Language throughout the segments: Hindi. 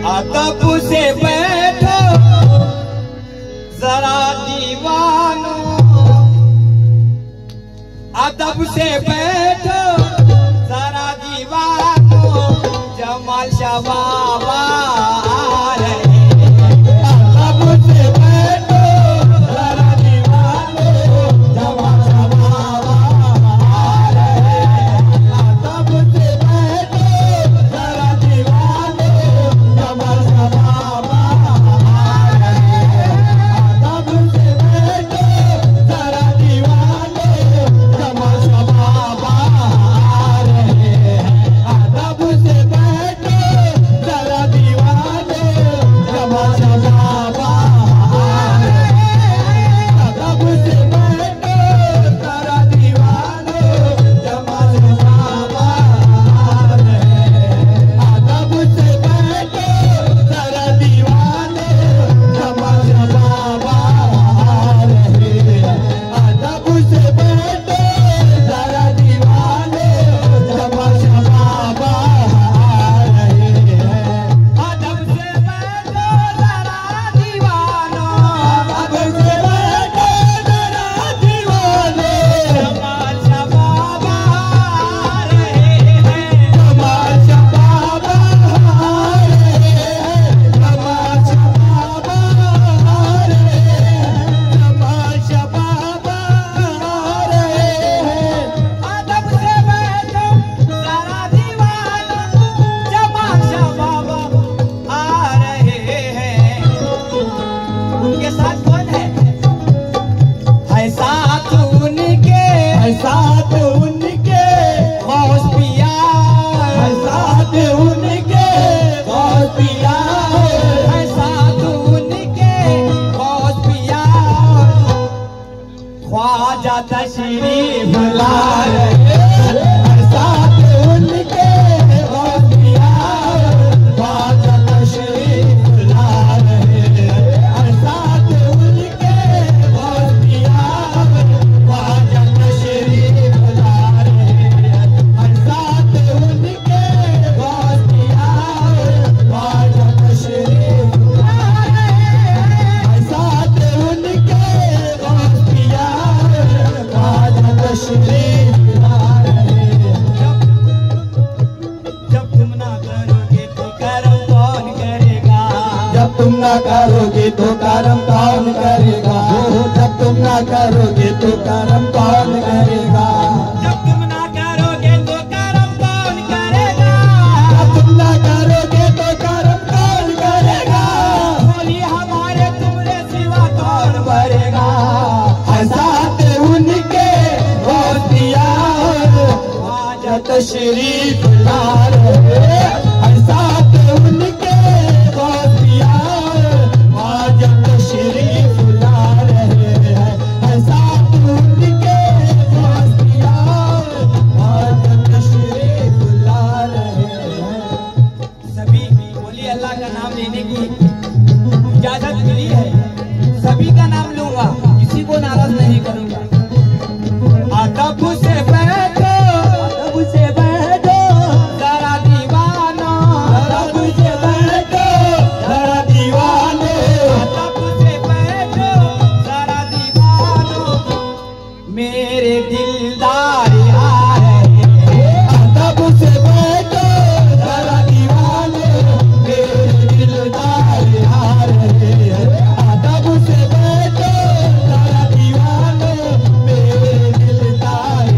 अदब से बैठो जरा दीवानो, अदब से बैठो जरा दीवानो, जमाल शबाब आ रहे। अदब से बैठो जरा दीवानो, जमाल शबाब आ रहे। अदब से बैठो जरा दीवानो, जमाल शबाब आ रहे। अदब से बैठो जरा दीवानो, जमाल शबाब आ रहे। अदब से बैठो जरा दीवानो, जमाल शबाब आ रहे। अदब से बैठो जरा दीवानो, जमाल शबाब आ रहे। अदब से बैठो जरा दीवानो, जमाल शबाब आ रहे। अदब से बैठो जरा दीवानो, जमाल शबाब आ रहे। अदब से बैठो जरा दीवानो, अदब से बैठो जरा दीवानो, जमाल शबाब आ रहे हैं। जमाल शबाब आ रहे हैं। जमाल शबाब आ रहे हैं। जमाल शबाब आ रहे हैं। अदब से बैठो जरा दीवानो, जमाल शबाब आ रहे हैं। उनके साथ कौन है साथ उनके, है साथ उनके गौस पिया, है साथ उनके गौस पिया, है साथ उनके गौस पिया। ख्वाजा तशरीफ ला रहे हैं। साथ उनके गौस पिया, ख्वाजा तशरीफ ला रहे हैं। साथ उनके गौस पिया, ख्वाजा तशरीफ ला रहे हैं। साथ उनके गौस पिया, ख्वाजा तशरीफ ला रहे हैं। साथ उनके गौस पिया, ख्वाजा तशरीफ ला रहे हैं। जब तुम ना करोगे तो करम कौन करेगा? जब तुम ना करोगे तो करम कौन करेगा? जब तुम ना करोगे तो करम कौन करेगा? जब तुम ना करोगे तो करम कौन करेगा? जब तुम ना करोगे तो करम कौन करेगा? बोली हमारे तुमरे सिवा कौन भरेगा? साथ उनके गौस पिया, ख्वाजा तशरीफ ला रहे हैं। साथ उनके गौस पिया, ख्वाजा तशरीफ ला रहे हैं। साथ उनके गौस पिया, ख्वाजा तशरीफ ला रहे हैं। सभी बोली अल्लाह का नाम लेने की इजाजत मिली है। सभी का नाम लूंगा, किसी को नाराज नहीं करूंगा। अदब से बैठो, अदब से बैठो जरा दीवानो, अदब से बैठो जरा दीवानो, अदब से बैठो जरा दीवानो, मेरे दिलदार आ रहे हैं। अदब से बैठो जरा दीवानो, मेरे दिलदार आ रहे हैं। अदब से बैठो जरा दीवानो, मेरे दिलदार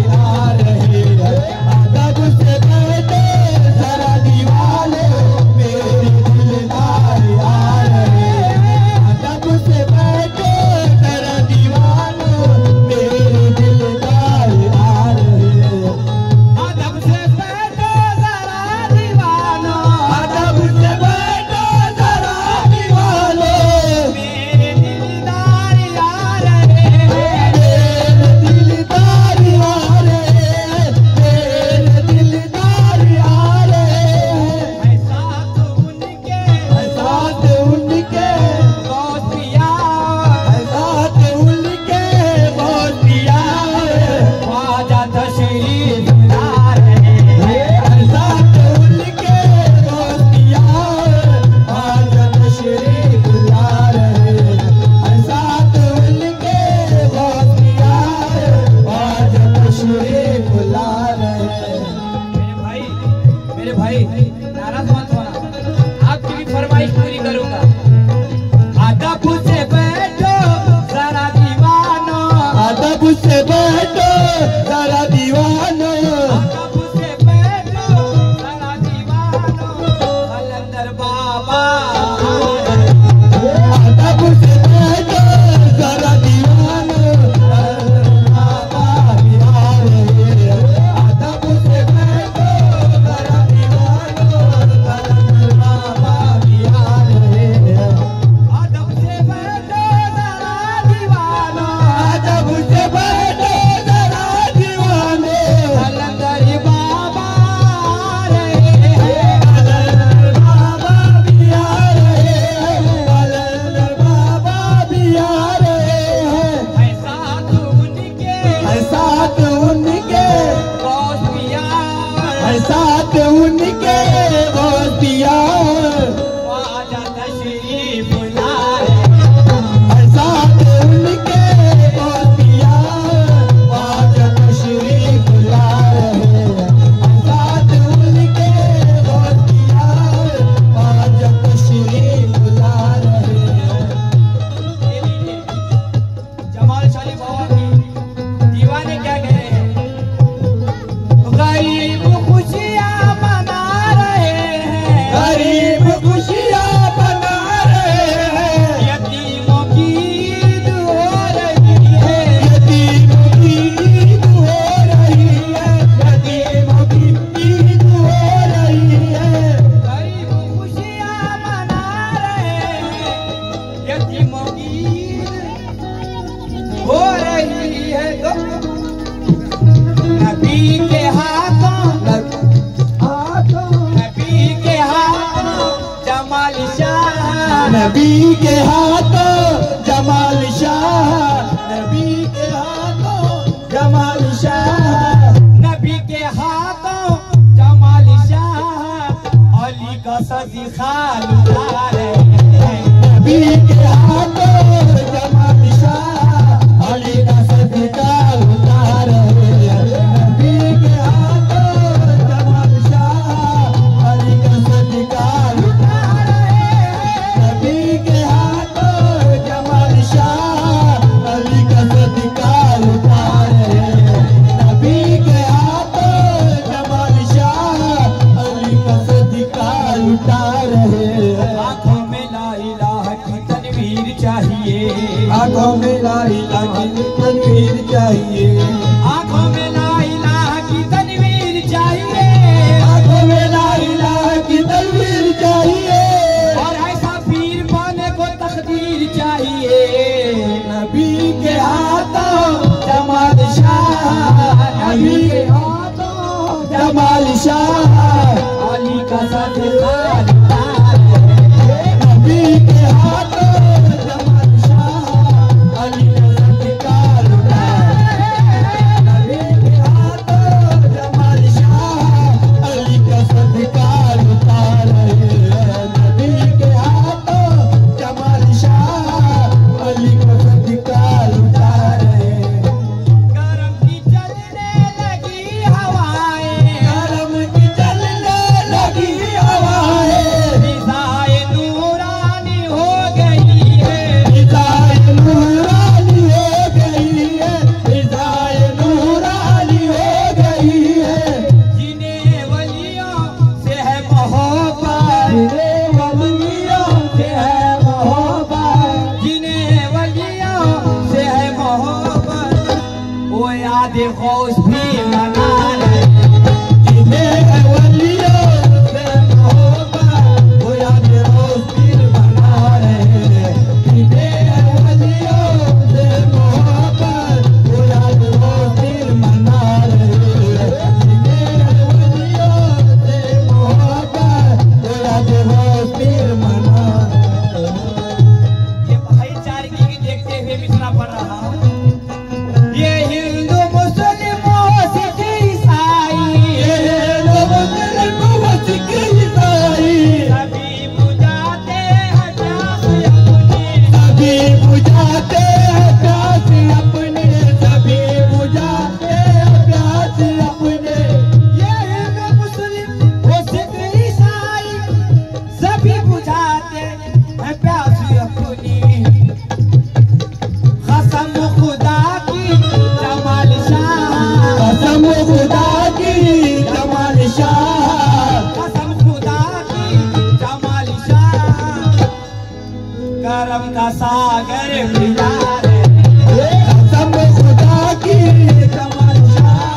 जरा दीवानो, अदब से बैठो जरा दीवानो, कलंदर बाबा अदब से बैठो जरा दीवानो, बाबा भी आ रहे हैं। अदब से बैठो जरा दीवानो, बाबा भी आ रहे हैं। अदब से बैठो जरा दीवानो, अदब से बैठो जरा दीवानो, कलंदर बाबा आ रहे हैं। बाबा भी आ रहे हैं, बाबा भी आ रहे हैं। ऐसा तो उनके साथ उनके, दोस्त साथ उनके दोस्तिया, ख्वाजा तशरीफ लाए। साथ उनके दोस्तिया, आज तशरीफ ला रहे हैं। साथ उनके दोस्तिया, आज तशरीफ ला रहे हैं। जमाल शाली बाबा की दीवाने क्या कह रहे हैं? गरीब खुशियां मना रहे हैं, गरीब खुशियां बना रहे हैं। यतीमों की ईद हो रही है, यतीमों की ईद हो रही है, यतीमों की ईद हो रही है। गरीब खुशियां मना रहे हैं, यतीमों की ईद हो रही है। तो नबी के हाथों नबी के हाथों जमाल शाह, नबी के हाथों जमाल शाह, नबी के हाथों जमाल शाह, नबी के हाथों जमाल शाह, अली का सदका लुटा रहे हैं। नबी के हाथों जमाल शाह, अली का सदका लुटा रहे हैं। नबी के हाथों जमाल शाह, अली का सदका लुटा रहे हैं। नबी के हाथों जमाल शाह, अली का सदका लुटा रहे हैं। नबी के हाथों जमाल शाह, अली का सदका लुटा रहे हैं। आंखों में ला इलाहा की तनवीर चाहिए, आंखों में ला इलाहा की तनवीर चाहिए, आंखों में ला इलाहा की तनवीर चाहिए, आंखों में ला इलाहा की तनवीर चाहिए। और ऐसा पीर पाने को तकदीर चाहिए। नबी के हाथों जमाल शाह, नबी के हाथों जमाल शाह, अली का सदका लुटा रहे हैं। नबी के हाथों जमाल शाह, अली का सदका लुटा रहे हैं। नबी के हाथों जमाल शाह, अली का सदका लुटा रहे हैं। नबी के हाथों जमाल शाह, अली का सदका लुटा रहे हैं। गरम की चलने लगी हवाएं, गरम की चलने लगी हवाएं, फिजाएं नूरानी हो गई है, फिजाएं नूरानी हो गई है, फिजाएं नूरानी हो गई है। जिन्हें वलियों से है मोहब्बत, जिन्हें वलियों से है मोहब्बत, जिन्हें वलियों से है मोहब्बत, वो याद गौस भी मना रहे हैं। जिन्हें वलियों से मोहब्बत, वो याद रोज़ पीर बना रहे हैं। जिन्हें वलियों से मोहब्बत, वो याद रोज़ पीर मना रहे हैं। जिन्हें वलियों से मोहब्बत, वो याद रोज़ पीर मना रहे हैं। ये भाईचारे की देखते हुए मिसरा पढ़ रहा हूँ। ये हिंदू मुस्लिम सिख ईसाई, ये लोग मुस्लिम व सिख ईसाई, सभी बुझाते हैं प्यास अपनी, सभी बुझाते हैं प्यास अपने, सभी बुझाते हैं प्यास अपने। ये हिंदू मुस्लिम सिख ईसाई, सभी बुझाते हैं प्यास अपनी। कसम खुदा की जमाल शाह, करम का सागर मिला रे। कसम खुदा की जमाल शाह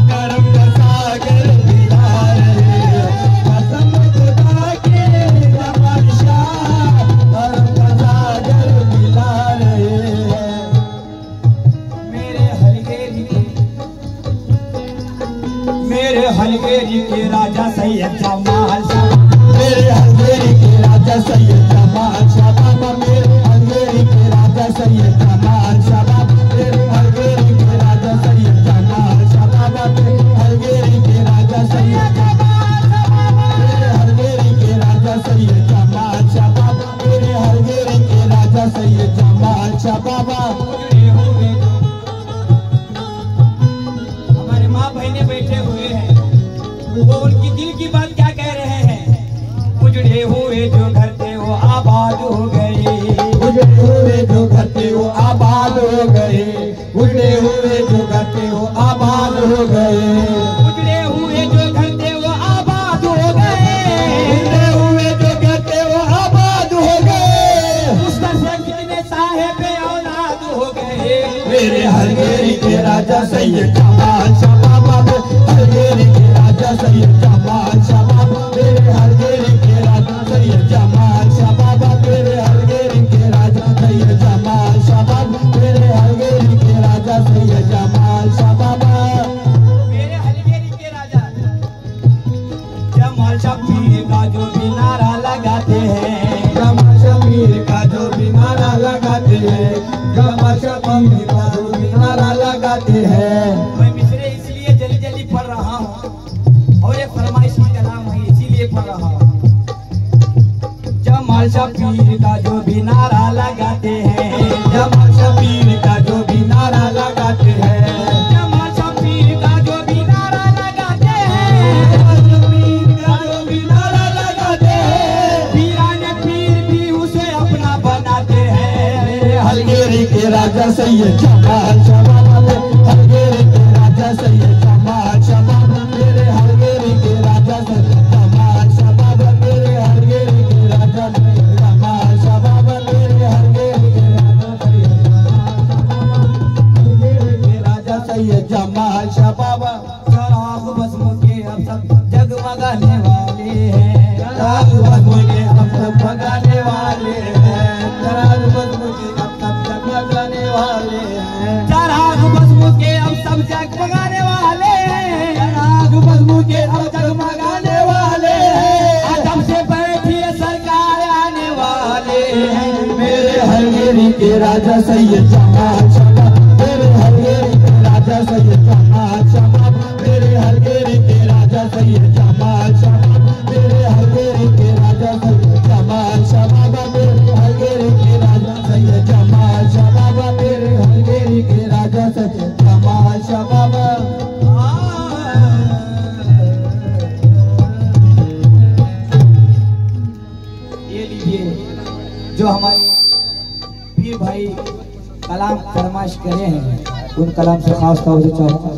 करम का सागर मिला रे। कसम खुदा की जमाल शाह करम का सागर मिला रे। मेरे हलगेरी के राजा सैयद जमाल शाह, मेरे हलगेरी के राजा सैयद जमाल शाह बाबा। मेरे हलगेरी के राजा सैयद जमाल शाह बाबा। मेरे हलगेरी के राजा सैयद जमाल शाह बाबा। मेरे हलगेरी के राजा सैयद जमाल शाह बाबा। मेरे हलगेरी के राजा सैयद जमाल शाह बाबा। मेरे हलगेरी के राजा सैयद जमाल शाह बाबा। हमारे माँ बहने बैठे हुए हैं, वो उनकी दिल की बात क्या कह रहे हैं। उजड़े हुए जो घर थे वो आबाद हो गए, उजड़े हुए जो घर थे वो आबाद हो गए। उजड़े हुए जो घर थे वो आबाद हो गए। उजड़े हुए जो घर थे वो आबाद हो गए। उजड़े हुए जो घर थे वो आबाद हो गए। उस घर से कितने साहेब औलाद हो गए। मेरे हलगेरी के राजा सैयद जमाल शाह बाबा। हलगेरी के राजा सैयद जमाल शाह बाबा। मेरे हलगेरी के राजा सैयद जमाल शाह बाबा। मेरे हलगेरी के राजा सैयद जमाल शाह बाबा। मेरे हलगेरी के राजा सैयद जमाल शाह बाबा। मेरे हलगेरी के राजा जमाल शाह पीर का जो भी नारा लगाते हैं, जमाल शाह पीर का जो भी नारा लगाते हैं। जमाल शाह पीर का जो भी नारा लगाते हैं। मैं मिसरे इसलिए जल्दी जल्दी पढ़ रहा हूँ और ये फरमाइशी कलाम है इसीलिए पढ़ रहा हूँ। जमाल शाह पीर का जो भी नारा लगाते हैं, जमाल शाह पीर का जो भी नारा लगाते हैं। जमाल शाह पीर का जो भी नारा लगाते हैं, जमाल शाह पीर का जो भी नारा लगाते हैं। पीराने पीर भी उसे अपना बनाते हैं। मेरे हलगेरी के राजा सैयद जमाल शाह बाबा। हलगेरी के राजा सैयद जमाल शाह बाबा। मेरे हलगेरी के राजा सैयद जमाल शाह बाबा। मेरे हलगेरी के राजा सैयद जमाल शाह बाबा। मेरे हलगेरी के राजा सैयद जमाल शाह बाबा। हलगेरी के राजा सैयद जमाल शाह बाबा। चराग भस्म के अब सब जगमगाने वाले हैं। चराग भस्म के हम सब भगाने वाले हैं। चराग भस्म के हम सब जगमगाने वाले हैं। चराग भस्म के अब सब जगमगाने वाले हैं। चराग भस्म के हम जगमगाने वाले हैं। आदम से बैठी सरकार आने वाले हैं। मेरे हलगेरी के राजा सैयद जमाल शाह बाबा। मेरे हलगेरी के राजा सैयद जमाल शाह बाबा। मेरे हलगेरी के राजा सैयद जमाल शाह बाबा। मेरे हलगेरी के राजा सैयद जमाल शाह बाबा। मेरे हलगेरी के राजा सैयद जमाल शाह बाबा। मेरे हलगेरी के राजा सैयद जमाल शाह बाबा। ये लीजिए जो हमारे पीर भाई कलाम फरमाइश करे हैं, उन कलाम से खास तौर से चाहूँगा